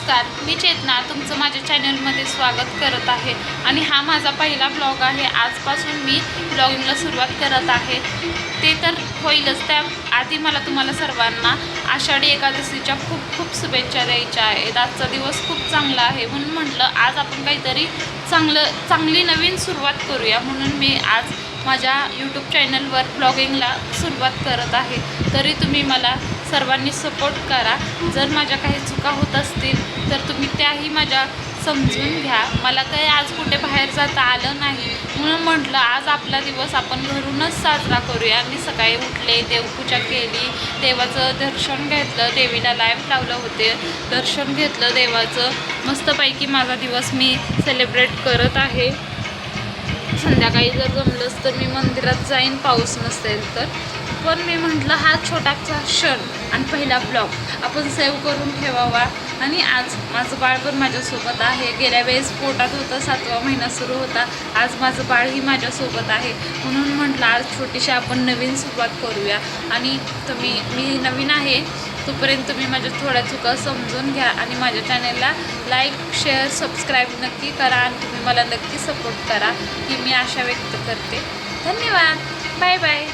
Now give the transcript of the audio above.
नमस्कार, मी चेतना तुमचं माझ्या चॅनलमध्ये स्वागत करत आहे आणि हा माझा पहिला ब्लॉग आहे। आजपासून मी ब्लॉगिंगला सुरुवात करत आहे। ते तर होईलच, त्याआधी मला तुम्हाला सर्वांना आषाढी एकादशीच्या खूप खूप शुभेच्छा द्यायच्या आहेत। आजचा दिवस खूप चांगला आहे म्हणून म्हटलं आज आपण काहीतरी चांगली नवीन सुरुवात करूया, म्हणून मी आज माझ्या यूट्यूब चॅनलवर ब्लॉगिंगला सुरुवात करत आहे। तरी तुम्ही मला सर्वांनी सपोर्ट करा। जर माझ्या काही चुका होत असतील तर तुम्ही त्याही माझ्या समजून घ्या। मला काही आज कुठे बाहेर जाता आलं नाही म्हणून म्हटलं आज आपला दिवस आपण घरूनच साजरा करूया। आणि सकाळी उठले, देवपूजा केली, देवाचं दर्शन घेतलं, देवीला लाईव्ह लावलं होते, दर्शन घेतलं देवाचं। मस्तपैकी माझा दिवस मी सेलिब्रेट करत आहे। संध्याकाळी जर जमलंच तर मी मंदिरात जाईन, पाऊस नसेल तर। पण मी म्हटलं हा छोटासा क्षण आणि पहिला ब्लॉग आपण सेव्ह करून ठेवावा। आणि आज माझं बाळ पण माझ्यासोबत आहे। गेल्या वेळेस पोटात होतं, 7वा महिना सुरू होता, आज माझं बाळही माझ्यासोबत आहे म्हणून म्हटलं आज छोटीशी आपण नवीन सुरुवात करूया। आणि मी नवीन आहे तोपर्यंत तुम्ही माझ्या थोड्या चुका समजून घ्या आणि माझ्या चॅनलला लाईक, शेअर, सबस्क्राईब नक्की करा आणि तुम्ही मला नक्की सपोर्ट करा ही मी आशा व्यक्त करते। धन्यवाद, बाय बाय।